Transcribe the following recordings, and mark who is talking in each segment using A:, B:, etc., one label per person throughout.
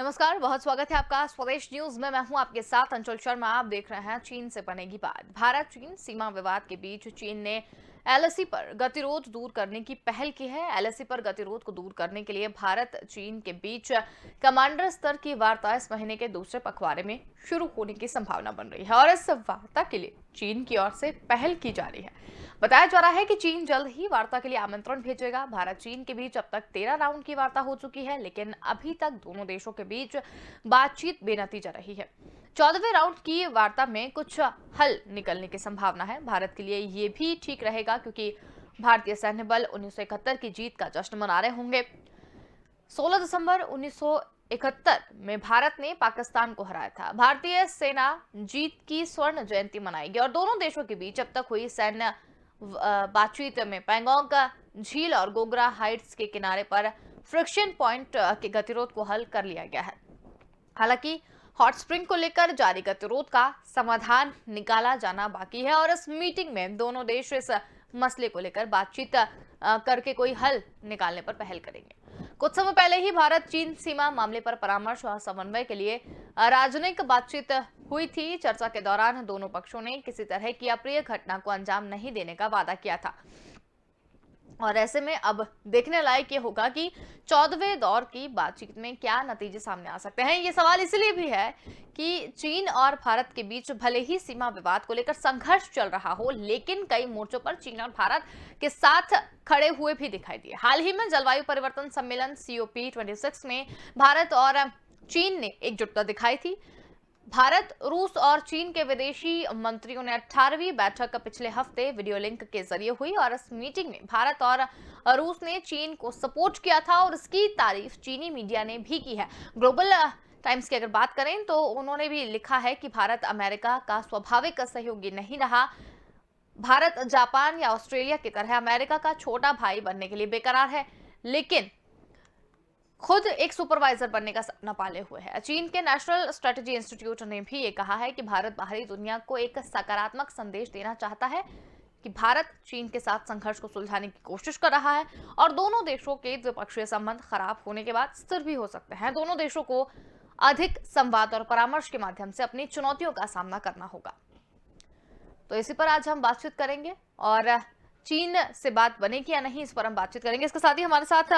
A: नमस्कार, बहुत स्वागत है आपका स्वदेश न्यूज में। मैं हूं आपके साथ अंचल शर्मा। आप देख रहे हैं चीन से बनेगी बात। भारत चीन सीमा विवाद के बीच चीन ने एलएसी पर गतिरोध दूर करने की पहल की है। एलएसी पर गतिरोध को दूर करने के लिए भारत चीन के बीच कमांडर स्तर की वार्ता इस महीने के दूसरे पखवाड़े में शुरू होने की संभावना बन रही है और इस वार्ता के लिए चीन की ओर से पहल की जा रही है। बताया जा रहा है कि चीन जल्द ही वार्ता के लिए आमंत्रण भेजेगा। भारत चीन के बीच अब तक 13 राउंड की वार्ता हो चुकी है, लेकिन अभी तक दोनों देशों के बीच बातचीत बेनतीजा रही है। 14वें राउंड की वार्ता में कुछ हल निकलने की संभावना है। भारत के लिए ये भी ठीक रहेगा क्योंकि भारतीय सैन्य बल 1971 की जीत का जश्न मना रहे होंगे। 16 दिसंबर 1971 में भारत ने पाकिस्तान को हराया था। भारतीय सेना जीत की स्वर्ण जयंती मनाएगी और दोनों देशों के बीच अब तक हुई सैन्य बातचीत में पैंगोंग का झील और गोगरा हाइट्स के किनारे पर फ्रिक्शन पॉइंट के गतिरोध को हल कर लिया गया है। हालांकि हॉट स्प्रिंग को लेकर जारी गतिरोध का समाधान निकाला जाना बाकी है और इस मीटिंग में दोनों देश इस मसले को लेकर बातचीत करके कोई हल निकालने पर पहल करेंगे। कुछ समय पहले ही भारत चीन सीमा मामले पर परामर्श और समन्वय के लिए राजनयिक बातचीत हुई थी। चर्चा के दौरान दोनों पक्षों ने किसी तरह की अप्रिय घटना को अंजाम नहीं देने का वादा किया था और ऐसे में अब देखने लायक ये होगा कि 14वें दौर की बातचीत में क्या नतीजे सामने आ सकते हैं। ये सवाल इसलिए भी है कि चीन और भारत के बीच भले ही सीमा विवाद को लेकर संघर्ष चल रहा हो, लेकिन कई मोर्चों पर चीन और भारत के साथ खड़े हुए भी दिखाई दिए। हाल ही में जलवायु परिवर्तन सम्मेलन COP26 में भारत और चीन ने एकजुटता दिखाई थी। भारत, रूस और चीन के विदेशी मंत्रियों ने 18वीं बैठक पिछले हफ्ते वीडियो लिंक के जरिए हुई और इस मीटिंग में भारत और रूस ने चीन को सपोर्ट किया था और इसकी तारीफ चीनी मीडिया ने भी की है। ग्लोबल टाइम्स की अगर बात करें तो उन्होंने भी लिखा है कि भारत अमेरिका का स्वाभाविक सहयोगी नहीं रहा। भारत जापान या ऑस्ट्रेलिया की तरह अमेरिका का छोटा भाई बनने के लिए बेकरार है, लेकिन खुद एक सुपरवाइजर बनने का सपना पाले हुए है। चीन के नेशनल स्ट्रेटेजी इंस्टीट्यूट ने भी ये कहा है कि भारत बाहरी दुनिया को एक सकारात्मक संदेश देना चाहता है कि भारत चीन के साथ संघर्ष को सुलझाने की कोशिश कर रहा है और दोनों देशों के द्विपक्षीय संबंध खराब होने के बाद स्थिर भी हो सकते हैं। दोनों देशों को अधिक संवाद और परामर्श के माध्यम से अपनी चुनौतियों का सामना करना होगा। तो इसी पर आज हम बातचीत करेंगे और चीन से बात बनेगी या नहीं, इस पर हम बातचीत करेंगे। इसके साथ ही हमारे साथ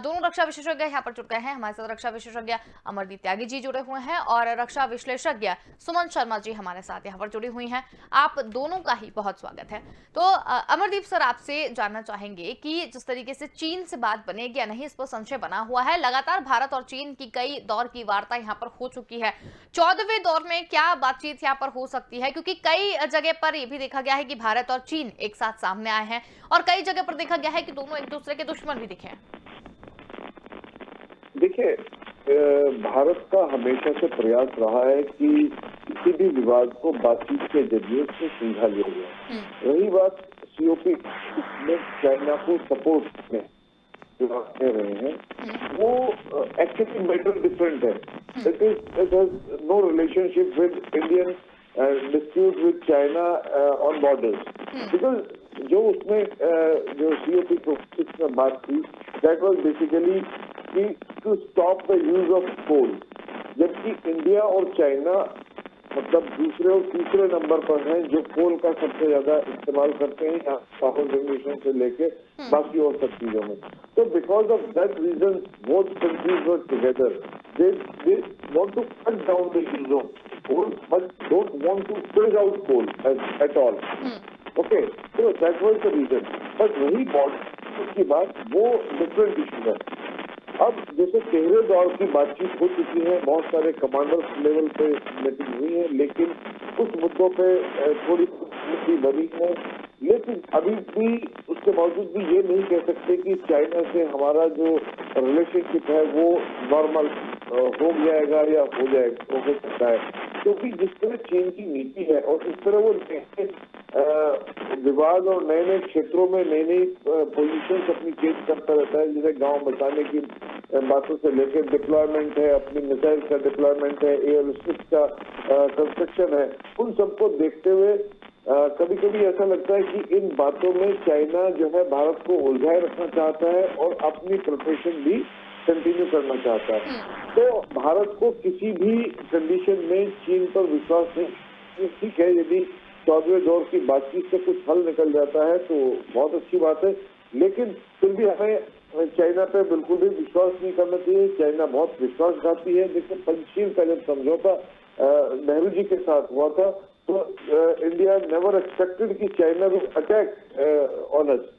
A: दोनों रक्षा विशेषज्ञ यहाँ पर जुड़ गए हैं। हमारे साथ रक्षा विशेषज्ञ अमरदीप त्यागी जी जुड़े हुए हैं और रक्षा विश्लेषज्ञ सुमन शर्मा जी हमारे साथ यहाँ पर जुड़ी हुई हैं। आप दोनों का ही बहुत स्वागत है। तो अमरदीप सर, आपसे जानना चाहेंगे कि जिस तरीके से चीन से बात बनेगी या नहीं, इस पर संशय बना हुआ है। लगातार भारत और चीन की कई दौर की वार्ता यहाँ पर हो चुकी है। 14वें दौर में क्या बातचीत यहाँ पर हो सकती है, क्योंकि कई जगह पर यह भी देखा गया है कि भारत और चीन एक साथ सामने आए हैं और कई जगह पर देखा गया है कि दोनों एक दूसरे के दुश्मन भी दिखे हैं।
B: देखिए, भारत का हमेशा से प्रयास रहा है कि किसी भी विवाद को बातचीत के जरिए से सुलझा लिया जाए। रही बात COP में चाइना को सपोर्ट में जो दे रहे हैं, वो एक्चुअली मैटर डिफरेंट है। It has no relationship with Indian dispute with China on borders, because जो उसमें जो COP26 में बात थी, दैट वाज बेसिकली कि to stop the use of coal, जबकि इंडिया और चाइना मतलब दूसरे और तीसरे नंबर पर हैं जो कोल का सबसे ज्यादा इस्तेमाल करते हैं पावर जनरेशन से लेके बाकी और सब चीजों में। तो because of that reason both countries were together, they want to cut down the use of coal but don't want to freeze out coal at all. Okay, तो that was the reason. But वही border की बात, वो different issue है। अब जैसे 13वें दौर की बातचीत हो चुकी है, बहुत सारे कमांडर्स लेवल पे मीटिंग हुई है, लेकिन कुछ मुद्दों पे थोड़ी सहमति बनी है, लेकिन अभी भी उसके बावजूद भी ये नहीं कह सकते कि चाइना से हमारा जो रिलेशनशिप है वो नॉर्मल हो जाएगा या हो सकता है, क्योंकि जिस तरह चीन की नीति है और इस तरह वो विवाद और नए नए क्षेत्रों में नई नई पोजीशन अपनी चेंज करता रहता है, जैसे गांव बचाने की बातों से लेकर डिप्लॉयमेंट है, अपनी मिसाइल का डिप्लॉयमेंट है, एयर स्ट्रिप का कंस्ट्रक्शन है, उन सबको देखते हुए कभी कभी ऐसा लगता है कि इन बातों में चाइना जो है भारत को उलझाए रखना चाहता है और अपनी प्रिपरेशन भी कंटिन्यू करना चाहता है। तो भारत को किसी भी कंडीशन में चीन पर विश्वास नहीं। ठीक है, यदि 14वें दौर की बातचीत से कुछ हल निकल जाता है तो बहुत अच्छी बात है, लेकिन फिर भी हमें चाइना पे बिल्कुल भी विश्वास नहीं करना चाहिए। चाइना बहुत विश्वासघाती है। देखिए, पंचशील का जब समझौता नेहरू जी के साथ हुआ था तो इंडिया नेवर एक्सपेक्टेड कि China will attack on us,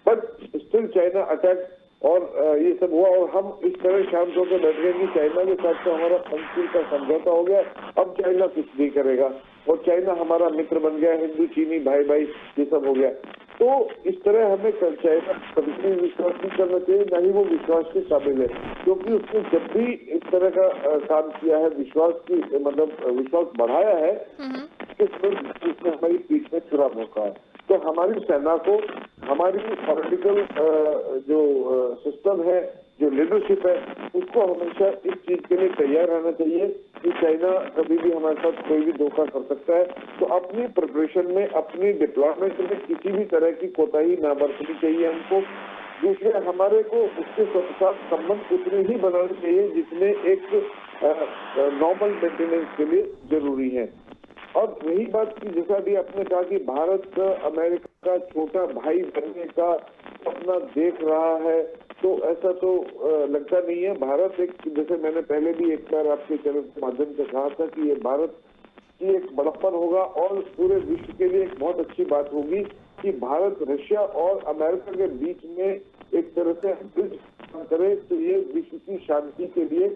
B: but still China attack, और ये सब हुआ और हम इस तरह शांत होकर बैठ गए कि चाइना के साथ तो हमारा पंचशील का समझौता हो गया, अब चाइना कुछ नहीं करेगा और चाइना हमारा मित्र बन गया, हिंदू चीनी भाई भाई ये सब हो गया। तो इस तरह हमें चाइना कभी भी विश्वास नहीं करना चाहिए, न ही वो विश्वास के काबिल है, क्योंकि उसने जब भी इस तरह का काम किया है, विश्वास की मतलब विश्वास बढ़ाया है, इसने हमारी पीठ में छुरा भोंका है। तो हमारी सेना को, हमारी पॉलिटिकल जो सिस्टम है, जो लीडरशिप है, उसको हमेशा इस चीज के लिए तैयार रहना चाहिए कि चाइना कभी भी हमारे साथ कोई भी धोखा कर सकता है। तो अपनी प्रिपरेशन में, अपनी डिप्लॉयमेंट में किसी भी तरह की कोताही ना बरतनी चाहिए हमको। दूसरे, हमारे को उसके साथ संबंध उतने ही बनाने चाहिए जितने एक नॉर्मल मेंटेनेंस के लिए जरूरी है। और रही बात की, जैसा भी आपने कहा कि भारत अमेरिका का छोटा भाई बनने का सपना देख रहा है, तो ऐसा तो लगता नहीं है। भारत एक, जैसे मैंने पहले भी एक बार आपके चैनल के माध्यम से कहा था कि ये भारत की एक बड़प्पन होगा और पूरे विश्व के लिए एक बहुत अच्छी बात होगी कि भारत रशिया और अमेरिका के बीच में एक तरह से ब्रिज करे, तो ये विश्व की शांति के लिए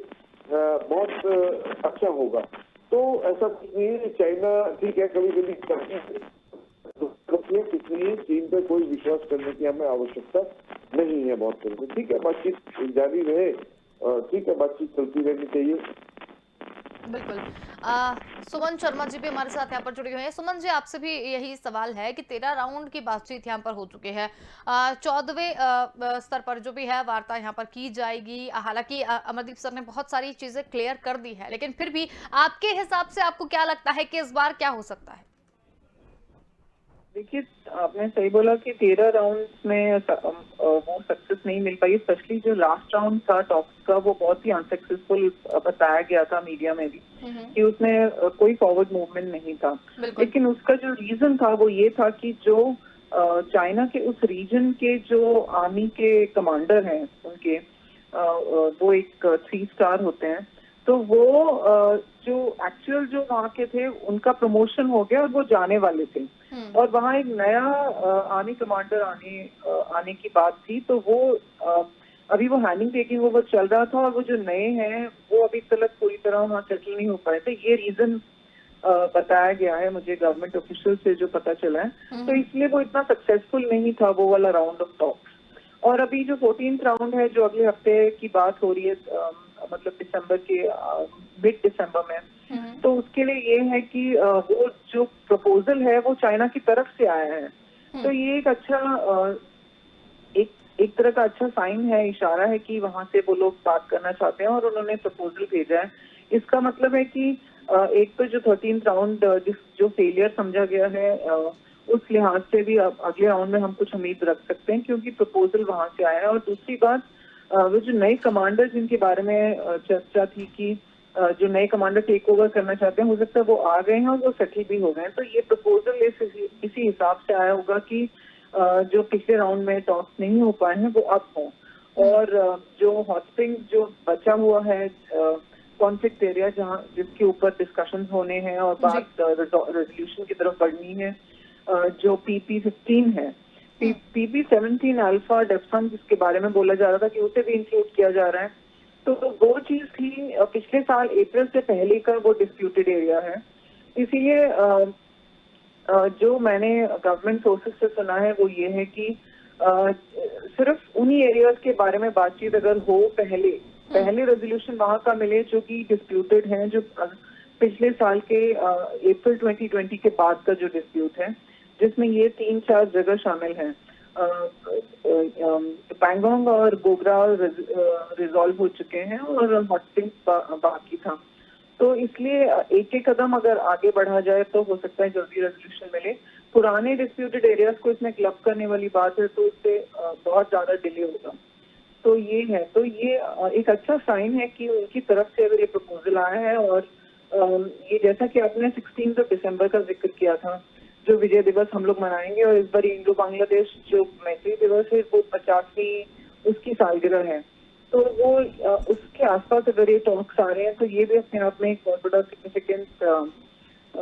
B: बहुत अच्छा होगा। तो ऐसा कुछ नहीं है, चाइना ठीक है कभी कभी करती है, कुछ नहीं है, चीन पे कोई विश्वास करने की हमें आवश्यकता नहीं है बहुत तरह से। ठीक है, बातचीत जारी रहे, ठीक है, बातचीत चलती रहनी चाहिए।
A: बिल्कुल। सुमन शर्मा जी भी हमारे साथ यहाँ पर जुड़े हुए हैं। सुमन जी, आपसे भी यही सवाल है कि 13 राउंड की बातचीत यहाँ पर हो चुकी है, 14वें स्तर पर जो भी है वार्ता यहाँ पर की जाएगी। हालांकि अमरदीप सर ने बहुत सारी चीजें क्लियर कर दी है, लेकिन फिर भी आपके हिसाब से आपको क्या लगता है कि इस बार क्या हो सकता है?
C: देखिए, आपने सही बोला कि 13 राउंड में वो सक्सेस नहीं मिल पाई। स्पेशली जो लास्ट राउंड था टॉक्स का, वो बहुत ही अनसक्सेसफुल बताया गया था मीडिया में भी कि उसमें कोई फॉरवर्ड मूवमेंट नहीं था। लेकिन उसका जो रीजन था वो ये था कि जो चाइना के उस रीजन के जो आर्मी के कमांडर हैं उनके, वो एक 3 स्टार होते हैं, तो वो जो एक्चुअल जो वहाँ के थे उनका प्रमोशन हो गया और वो जाने वाले थे और वहाँ एक नया आर्मी कमांडर आने की बात थी। तो वो अभी वो हैंडिंग टेकिंग ओवर चल रहा था और वो जो नए हैं वो अभी तक पूरी तरह वहाँ सेटल नहीं हो पाए थे। ये रीजन बताया गया है मुझे गवर्नमेंट ऑफिशियल से जो पता चला है। तो इसलिए वो इतना सक्सेसफुल नहीं था वो वाला राउंड ऑफ टॉक्स। और अभी जो 14th राउंड है जो अगले हफ्ते की बात हो रही है, मतलब दिसंबर के मिड दिसंबर में, तो उसके लिए ये है कि वो जो प्रपोजल है वो चाइना की तरफ से आया है। तो ये एक अच्छा एक तरह का अच्छा साइन है, इशारा है कि वहां से वो लोग बात करना चाहते हैं और उन्होंने प्रपोजल भेजा है। इसका मतलब है कि एक तो जो 13th राउंड जो फेलियर समझा गया है, उस लिहाज से भी अगले राउंड में हम कुछ उम्मीद रख सकते हैं क्योंकि प्रपोजल वहां से आया है। और दूसरी बात, वो जो नए कमांडर जिनके बारे में चर्चा थी कि जो नए कमांडर टेक ओवर करना चाहते हैं, हो सकता है वो आ गए हैं और वो सेटल भी हो गए हैं। तो ये प्रपोजल इसी हिसाब से आया होगा कि जो पिछले राउंड में टॉक्स नहीं हो पाए हैं वो अब हों। और जो हॉट स्प्रिंग जो बचा हुआ है कॉन्फ्लिक्ट एरिया, जहाँ जिसके ऊपर डिस्कशंस होने हैं और बात रेजोल्यूशन की तरफ बढ़नी है, जो PP-15 है, PP-17 अल्फा डेप्सन जिसके बारे में बोला जा रहा था कि उसे भी इंक्लूड किया जा रहा है। तो वो चीज थी पिछले साल अप्रैल से पहले का वो डिस्प्यूटेड एरिया है। इसीलिए जो मैंने गवर्नमेंट सोर्सेज से सुना है वो ये है कि सिर्फ उन्हीं एरियाज के बारे में बातचीत अगर हो, पहले रेजोल्यूशन वहां का मिले जो कि डिस्प्यूटेड है, जो पिछले साल के अप्रैल 2020 के बाद का जो डिस्प्यूट है, जिसमें ये 3-4 जगह शामिल हैं। पैंगोंग और गोगरा रिजॉल्व हो चुके हैं और हॉट स्प्रिंग बाकी था। तो इसलिए एक कदम अगर आगे बढ़ा जाए तो हो सकता है जल्दी रेजोल्यूशन मिले। पुराने डिस्प्यूटेड एरियाज को इसमें क्लब करने वाली बात है तो उससे बहुत ज्यादा डिले होगा। तो ये है, तो ये एक अच्छा साइन है कि उनकी तरफ से अगर ये प्रपोजल आया है। और ये जैसा कि आपने 16 दिसंबर का जिक्र किया था, जो विजय दिवस हम लोग मनाएंगे, और इस बार इंडो बांग्लादेश जो मैत्री दिवस है वो 50वीं उसकी सालगिरह है। तो वो उसके आसपास अगर ये टॉक्स आ रहे हैं तो ये भी अपने आप में एक बहुत बड़ा सिग्निफिकेंट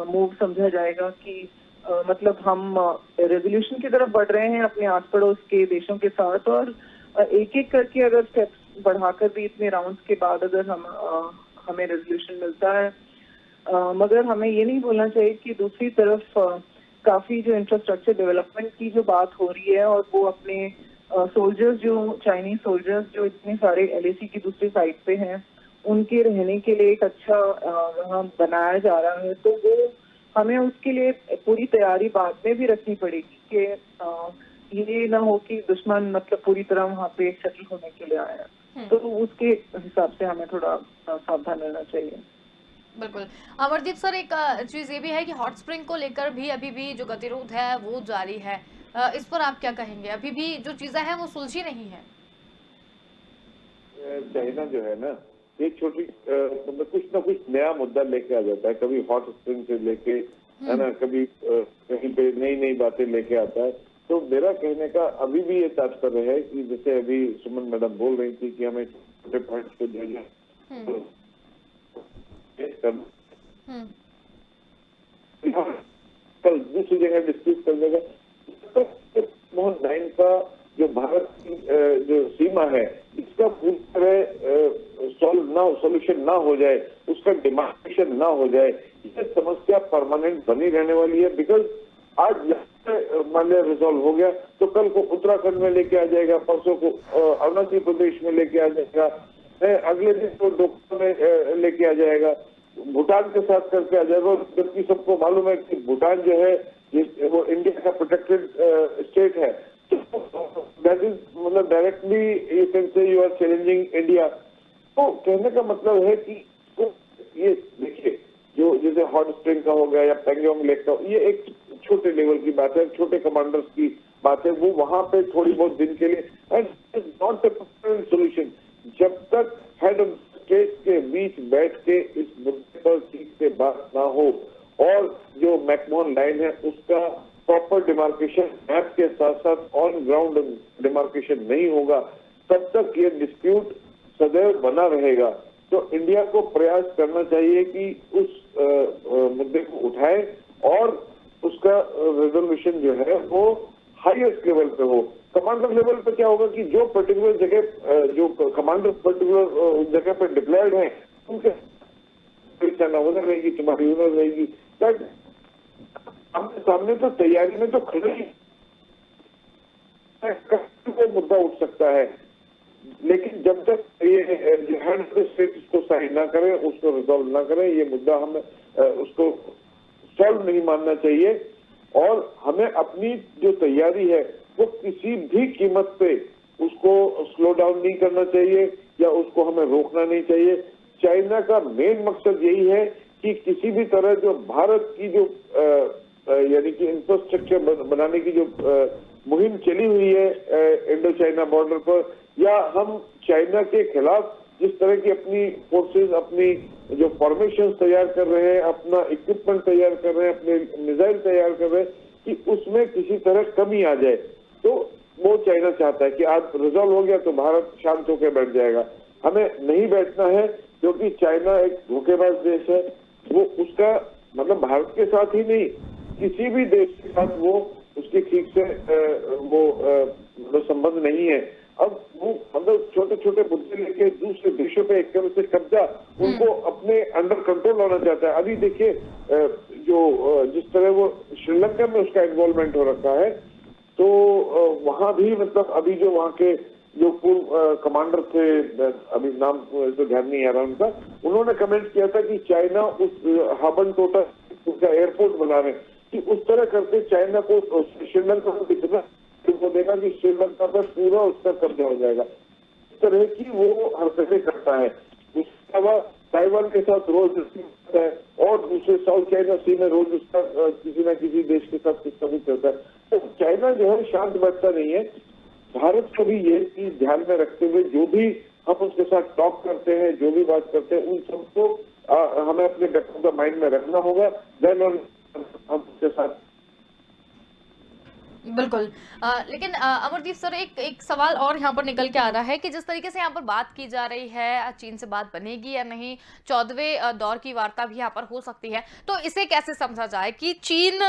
C: मूव समझा जाएगा कि मतलब हम रेजोल्यूशन की तरफ बढ़ रहे हैं अपने आस पड़ोस के देशों के साथ। और एक एक करके अगर स्टेप्स बढ़ाकर भी इतने राउंड्स के बाद अगर हमें रेजोल्यूशन मिलता है, मगर हमें ये नहीं भूलना चाहिए कि दूसरी तरफ काफी जो इंफ्रास्ट्रक्चर डेवलपमेंट की जो बात हो रही है, और वो अपने सोल्जर्स जो चाइनीज सोल्जर्स जो इतने सारे LAC की दूसरी साइड पे हैं, उनके रहने के लिए एक अच्छा वहाँ बनाया जा रहा है। तो वो हमें उसके लिए पूरी तैयारी बाद में भी रखनी पड़ेगी कि ये ना हो कि दुश्मन मतलब पूरी तरह वहाँ पे सेटल होने के लिए आया। तो उसके हिसाब से हमें थोड़ा सावधान रहना चाहिए।
A: बिल्कुल। अमरदीप सर, एक चीज ये भी है कि हॉट स्प्रिंग को लेकर भी अभी भी जो गतिरोध है वो जारी है। इस पर आप क्या कहेंगे? अभी भी जो चीजें हैं वो सुलझी नहीं है।
B: चाइना जो है ना, ये छोटी मतलब कुछ ना कुछ नया मुद्दा लेके आ जाता है, कभी हॉट स्प्रिंग से लेके, है ना, कभी कहीं पे नई नई बातें लेके आता है। तो मेरा कहने का अभी भी ये तात्पर्य है कि जैसे अभी सुमन मैडम बोल रही थी कि हमें छोटे पॉइंट्स को जो है कल दूसरी जगह डिस्कस कर देगा। मोहन लाइन का जो भारत की जो सीमा है, इसका पूरी तरह सोल्यूशन ना हो जाए, उसका डिमार्केशन ना हो जाए, ये समस्या परमानेंट बनी रहने वाली है। बिकॉज आज मान लिया रिजॉल्व हो गया तो कल को उत्तराखंड में लेके आ जाएगा, परसों को अरुणाचल प्रदेश में लेके आ जाएगा, अगले दिन को डोकला में लेके आ जाएगा, भूटान के साथ करके आ जाएगा। जबकि सबको मालूम है कि भूटान जो है वो इंडिया का प्रोटेक्टेड स्टेट है। दैट इज मतलब directly you can say you are challenging India. तो कहने का मतलब है कि ये देखिए, जो जैसे हॉट स्प्रिंग का हो गया या पैंगोंग लेक का, ये एक छोटे लेवल की बात है, छोटे कमांडर्स की बात है, वो वहां पे थोड़ी बहुत दिन के लिए, एंड नॉट द सोल्यूशन। जब तक हेड ऑफ स्टेट के बीच बैठ के इस मुद्दे पर ठीक से बात ना हो और जो मैकमोहन लाइन है उसका प्रॉपर डिमार्केशन मैप के साथ साथ ऑन ग्राउंड डिमार्केशन नहीं होगा, तब तक ये डिस्प्यूट सदैव बना रहेगा। तो इंडिया को प्रयास करना चाहिए कि उस मुद्दे को उठाए और उसका रेजोल्यूशन जो है वो हाईएस्ट लेवल पे हो। कमांडर लेवल पे क्या होगा कि जो पर्टिकुलर जगह जो कमांडर पर्टिकुलर जगह पे डिप्लॉयड है, उनके सेना उधर रहेगी, तुम्हारी उधर रहेगी। सामने तो तैयारी में तो खड़े ही मुद्दा उठ सकता है, लेकिन जब तक ये हेड ऑफ द स्टेट इसको साइन ना करें, उसको रिजॉल्व ना करें, ये मुद्दा हमें उसको सॉल्व नहीं मानना चाहिए। और हमें अपनी जो तैयारी है वो किसी भी कीमत पे उसको स्लो डाउन नहीं करना चाहिए या उसको हमें रोकना नहीं चाहिए। चाइना का मेन मकसद यही है कि किसी भी तरह जो भारत की जो यानी कि इंफ्रास्ट्रक्चर बनाने की जो मुहिम चली हुई है इंडो चाइना बॉर्डर पर, या हम चाइना के खिलाफ जिस तरह की अपनी फोर्सेस, अपनी जो फॉर्मेशन तैयार कर रहे हैं, अपना इक्विपमेंट तैयार कर रहे हैं, अपने मिसाइल तैयार कर रहे हैं, कि उसमें किसी तरह कमी आ जाए। तो वो चाइना चाहता है कि आज रिजॉल्व हो गया तो भारत शांत होकर बैठ जाएगा। हमें नहीं बैठना है, क्योंकि चाइना एक धोखेबाज देश है। वो उसका मतलब भारत के साथ ही नहीं, किसी भी देश के साथ वो उसकी ठीक से वो संबंध नहीं है। अब वो मतलब छोटे छोटे मुद्दे लेके दूसरे देशों पे एक तरह से कब्जा उनको अपने अंडर कंट्रोल होना चाहता है। अभी देखिए जो जिस तरह वो श्रीलंका में उसका इन्वॉल्वमेंट हो रखा है, तो वहां भी मतलब अभी जो वहां के जो पूर्व कमांडर थे, अभी नाम तो ध्यान नहीं आ रहा उनका, उन्होंने कमेंट किया था कि चाइना उस हाबन टोटा उसका एयरपोर्ट बना रहे, कि उस तरह करके चाइना को श्रीलंका को इतना देगा कि श्रीलंका पर पूरा उसका कब्जा हो जाएगा। इस तरह की वो हरकतें करता है। उसके अलावा ताइवान के साथ रोज करता है और दूसरे साउथ चाइना सी में रोज उसका किसी न किसी देश के साथ कुछ ना कुछ चलता है। तो चाइना जो है शांत बैठता नहीं है। भारत को भी ये चीज ध्यान में रखते हुए जो भी हम उसके साथ टॉक करते हैं, जो भी बात करते हैं, उन सबको हमें अपने बैक ऑफ द माइंड में रखना होगा। देन हम उसके साथ
A: बिल्कुल। लेकिन अमरदीप सर, एक सवाल और यहाँ पर निकल के आ रहा है कि जिस तरीके से यहाँ पर बात की जा रही है, चीन से बात बनेगी या नहीं, 14वें दौर की वार्ता भी यहाँ पर हो सकती है, तो इसे कैसे समझा जाए कि चीन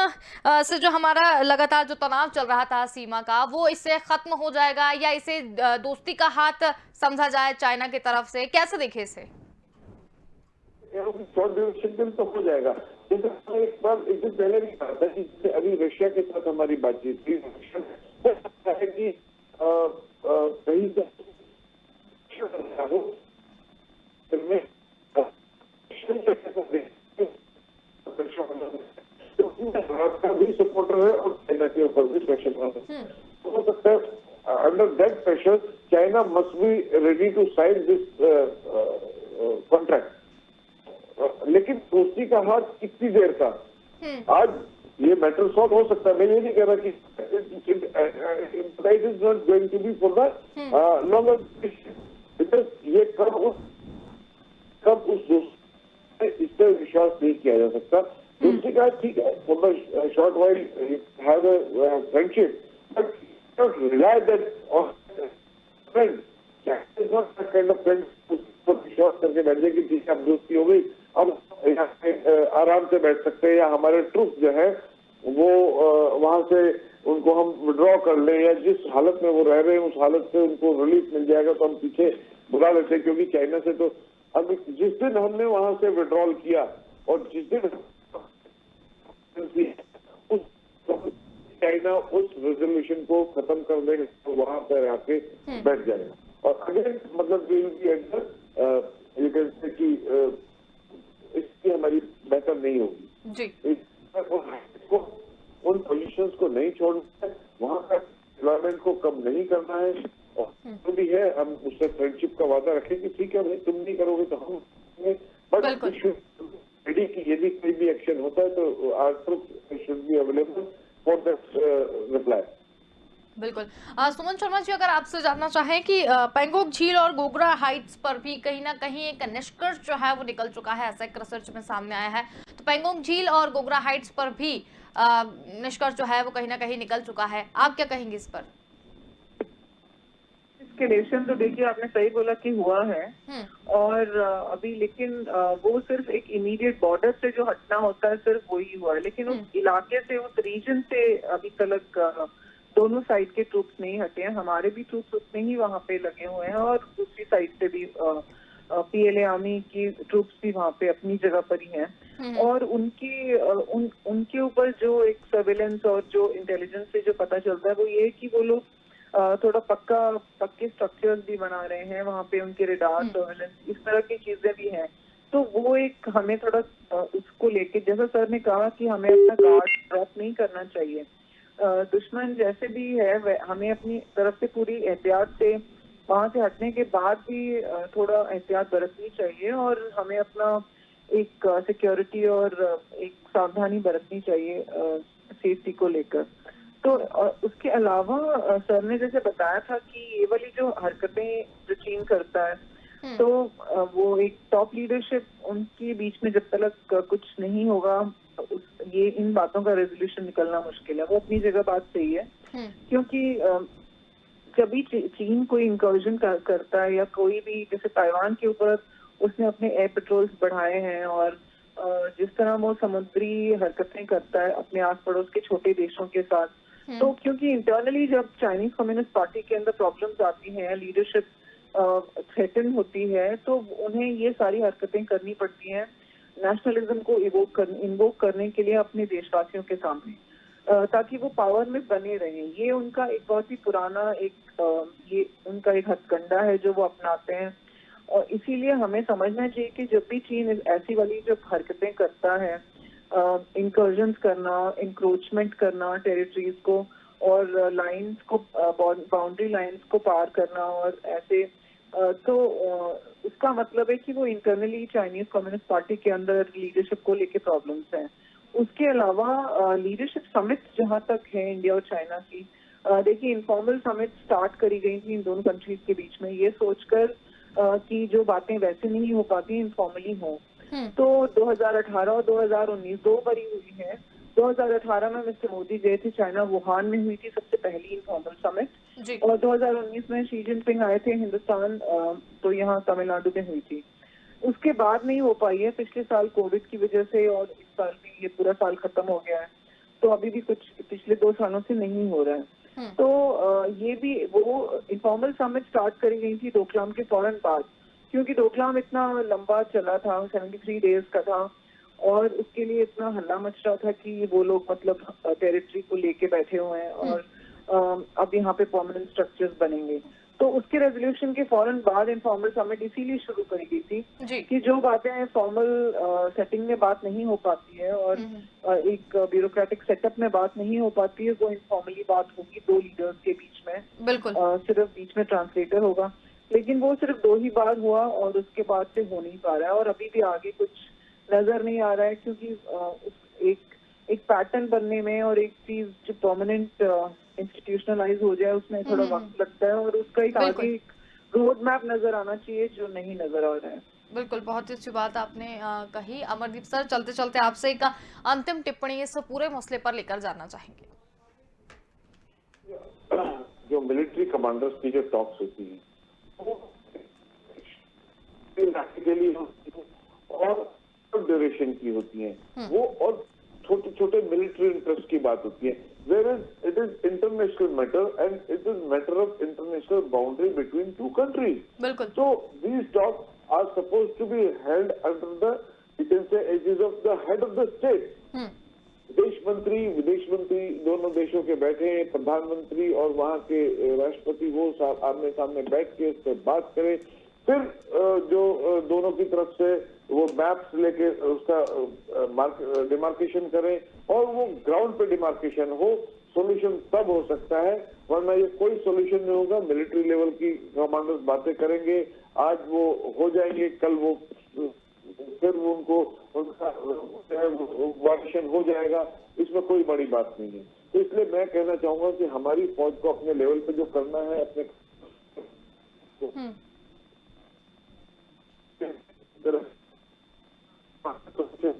A: से जो हमारा लगातार जो तनाव चल रहा था सीमा का, वो इससे खत्म हो जाएगा या इसे दोस्ती का हाथ समझा जाए चाइना की तरफ से, कैसे देखे इसे?
B: शॉर्ट ड्यूरेशन तो हो जाएगा। जैसे हमने एक दिन पहले भी कहा था कि जैसे अभी रशिया के साथ हमारी बातचीत थी, है कि कहीं से का भी सपोर्टर है और चाइना के ऊपर भी प्रेशर हो सकता है। Under that pressure China must be ready to sign this contract. लेकिन दोस्ती का हाथ कितनी देर का, आज ये मैटर सॉल्व हो सकता है। मैं ये नहीं कह रहा कि it is not going to be for the longer, because ये कब उस दोस्ती इस पर विश्वास नहीं किया जा सकता। दोस्ती का ठीक है, for the short while have a friendship, but not rely that on friend. Is not that kind of friend पर विश्वास करके बैठ जाए कि ठीक है अब दोस्ती हो गई, अब यहाँ पे आराम से बैठ सकते हैं, या हमारे ट्रूप जो है वो वहां से उनको हम विड्रॉ कर लें, या जिस हालत में वो रह रहे हैं उस हालत से उनको रिलीफ मिल जाएगा तो हम पीछे बुला लेते हैं। क्योंकि चाइना से तो अब जिस दिन हमने वहां से विड्रॉल किया और जिस दिन उस चाइना उस रेजोल्यूशन को खत्म कर देगा तो वहां पर आके बैठ जाएगा। और अगेन मतलब ये कहते कि इसकी हमारी बेहतर नहीं होगी जी। उन पोजीशंस को नहीं छोड़ना है, वहां का डेवलपमेंट को कम नहीं करना है, और जो भी है हम उससे फ्रेंडशिप का वादा रखें कि ठीक है भाई तुम नहीं करोगे तो हम, बट रेडी कि यदि कोई भी एक्शन होता है तो our troops should be available for that reply.
A: बिल्कुल। सुमन शर्मा जी, अगर आपसे जानना चाहें कि पेंगोंग झील और गोगरा हाइट्स पर भी कहीं ना कहीं एक निष्कर्ष जो है वो निकल चुका है, ऐसा एक रिसर्च में सामने आया है, तो पेंगोंग झील और गोगरा हाइट्स पर भी निष्कर्ष जो है वो कहीं ना कहीं निकल चुका है, आप क्या कहेंगे इस पर?
C: एस्केलेशन तो देखिए आपने सही बोला कि हुआ है, और अभी लेकिन वो सिर्फ एक इमीडिएट बॉर्डर से जो हटना होता है सिर्फ वही हुआ है, लेकिन उस इलाके से, उस रीजन से अभी तक दोनों साइड के ट्रूप्स नहीं हटे हैं। हमारे भी ट्रूप्स उतने ही वहां पे लगे हुए हैं, और दूसरी साइड से भी पीएलए आर्मी की ट्रूप्स भी वहां पे अपनी जगह पर ही हैं। और उनके ऊपर जो एक सर्वेलेंस और जो इंटेलिजेंस से जो पता चलता है वो ये कि वो लोग थोड़ा पक्के स्ट्रक्चर्स भी बना रहे हैं वहां पे, उनके रेडार सर्वेलेंस इस तरह की चीजें भी हैं। तो वो एक हमें थोड़ा उसको लेके, जैसा सर ने कहा कि हमें अपना गार्ड ड्रॉप नहीं करना चाहिए। दुश्मन जैसे भी है हमें अपनी तरफ से पूरी एहतियात से वहां से हटने के बाद भी थोड़ा एहतियात बरतनी चाहिए, और हमें अपना एक सिक्योरिटी और एक सावधानी बरतनी चाहिए सेफ्टी को लेकर। तो उसके अलावा सर ने जैसे बताया था कि ये वाली जो हरकतें जो चीन करता है, तो वो एक टॉप लीडरशिप उनके बीच में जब तक कुछ नहीं होगा ये इन बातों का रेजोल्यूशन निकलना मुश्किल है। वो अपनी जगह बात सही है, क्योंकि जब भी चीन कोई इंकर्जन करता है, या कोई भी, जैसे ताइवान के ऊपर उसने अपने एयर पेट्रोल्स बढ़ाए हैं, और जिस तरह वो समुद्री हरकतें करता है अपने आस पड़ोस के छोटे देशों के साथ, तो क्योंकि इंटरनली जब चाइनीज कम्युनिस्ट पार्टी के अंदर प्रॉब्लम्स आती हैं, लीडरशिप थ्रेटन होती है, तो उन्हें ये सारी हरकतें करनी पड़ती हैं नेशनलिज्म को इन्वोक करने के लिए अपने देशवासियों के सामने, ताकि वो पावर में बने रहें। ये उनका एक बहुत ही पुराना ये उनका एक हथकंडा है जो वो अपनाते हैं, और इसीलिए हमें समझना चाहिए कि जब भी चीन ऐसी वाली जो हरकतें करता है, इंकर्जन्स करना, इंक्रोचमेंट करना टेरिटरीज को, और लाइंस को, बाउंड्री लाइंस को पार करना, और ऐसे तो उसका मतलब है कि वो इंटरनली चाइनीज कम्युनिस्ट पार्टी के अंदर लीडरशिप को लेके प्रॉब्लम्स हैं। उसके अलावा लीडरशिप समिट जहां तक है इंडिया और चाइना की, देखिए इनफॉर्मल समिट स्टार्ट करी गई थी इन दोनों कंट्रीज के बीच में ये सोचकर कि जो बातें वैसे नहीं हो पाती इनफॉर्मली हो। तो 2018 और 2019 दो बारी हुई है। 2018 में मिस्टर मोदी गए थे चाइना, वुहान में हुई थी सबसे पहली इनफॉर्मल समिट, और 2019 में शी जिनपिंग आए थे हिंदुस्तान, तो यहाँ तमिलनाडु में हुई थी। उसके बाद नहीं हो पाई है पिछले साल कोविड की वजह से, और इस साल भी ये पूरा साल खत्म हो गया है, तो अभी भी कुछ पिछले 2 सालों से नहीं हो रहा है। तो ये भी वो इनफॉर्मल समिट स्टार्ट करी गई थी डोकलाम के फौरन बाद, क्योंकि डोकलाम इतना लंबा चला था, 73 डेज का था, और उसके लिए इतना हल्ला मच रहा था कि वो लोग मतलब टेरिटरी को लेके बैठे हुए हैं और अब यहाँ पे परमानेंट स्ट्रक्चर्स बनेंगे। तो उसके रेजोल्यूशन के फौरन बाद इनफॉर्मल समिट इसीलिए शुरू करी गई थी कि जो बातें फॉर्मल सेटिंग में बात नहीं हो पाती है और एक ब्यूरोक्रेटिक सेटअप में बात नहीं हो पाती है, वो इनफॉर्मली बात होगी 2 लीडर्स के बीच में। बिल्कुल सिर्फ बीच में ट्रांसलेटर होगा, लेकिन वो सिर्फ 2 ही बार हुआ और उसके बाद से हो नहीं पा रहा है, और अभी भी आगे कुछ नजर नहीं आ रहा है, क्योंकि एक पैटर्न बनने में और एक चीज जो परमानेंट इंस्टीट्यूशनलाइज हो जाए उसमें थोड़ा वक्त लगता है, और उसका एक आगे एक रोड मैप नजर आना चाहिए जो नहीं नजर आ रहा है।
A: बिल्कुल, बहुत ही अच्छी बात आपने कही। अमरदीप सर, चलते चलते आपसे एक अंतिम टिप्पणी इस पूरे मसले पर लेकर जाना चाहेंगे।
B: जो मिलिट्री कमांडर्स की जो टॉक्स होती है वो प्रैक्टिकली और ड्यूरेशन की होती है, वो और छोटे छोटे मिलिट्री इंटरेस्ट की बात होती है, where it is international matter and it is matter of international boundary between 2 countries.
A: बिल्कुल।
B: So these talks are supposed to be held under the, you can say, aegis of the head of the state. विदेश मंत्री दोनों देशों के बैठे हैं, प्रधानमंत्री और वहाँ के राष्ट्रपति वो आमने सामने बैठ के इस पर बात करें, फिर जो दोनों की तरफ से वो मैप्स लेके उसका डिमार्केशन करें, और वो ग्राउंड पे डिमार्केशन हो, सॉल्यूशन तब हो सकता है, वरना ये कोई सॉल्यूशन नहीं होगा। मिलिट्री लेवल की कमांडर्स बातें करेंगे, आज वो हो जाएंगे, कल वो फिर उनको उनका वार्शन हो जाएगा, इसमें कोई बड़ी बात नहीं है। तो इसलिए मैं कहना चाहूंगा कि हमारी फौज को अपने लेवल पे जो करना है अपने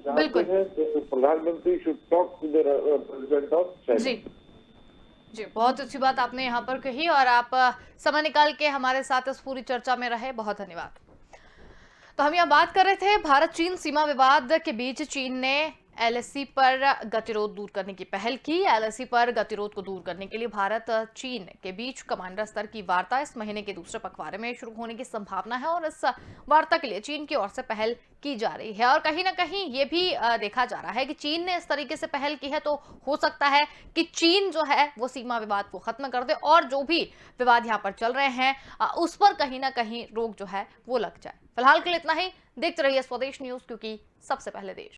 A: बिल्कुल,
B: प्रधानमंत्री should talk to the president of China.
A: जी, बहुत अच्छी बात आपने यहाँ पर कही, और आप समय निकाल के हमारे साथ इस पूरी चर्चा में रहे, बहुत धन्यवाद। तो हम यहाँ बात कर रहे थे भारत चीन सीमा विवाद के बीच चीन ने एलएसी पर गतिरोध दूर करने की पहल की। एलएसी पर गतिरोध को दूर करने के लिए भारत चीन के बीच कमांडर स्तर की वार्ता इस महीने के दूसरे पखवाड़े में शुरू होने की संभावना है, और इस वार्ता के लिए चीन की ओर से पहल की जा रही है। और कहीं ना कहीं ये भी देखा जा रहा है कि चीन ने इस तरीके से पहल की है, तो हो सकता है कि चीन जो है वो सीमा विवाद को खत्म कर दे, और जो भी विवाद यहाँ पर चल रहे हैं उस पर कहीं ना कहीं रोक जो है वो लग जाए। फिलहाल के लिए इतना ही। देखते रहिए स्वदेश न्यूज, क्योंकि सबसे पहले देश।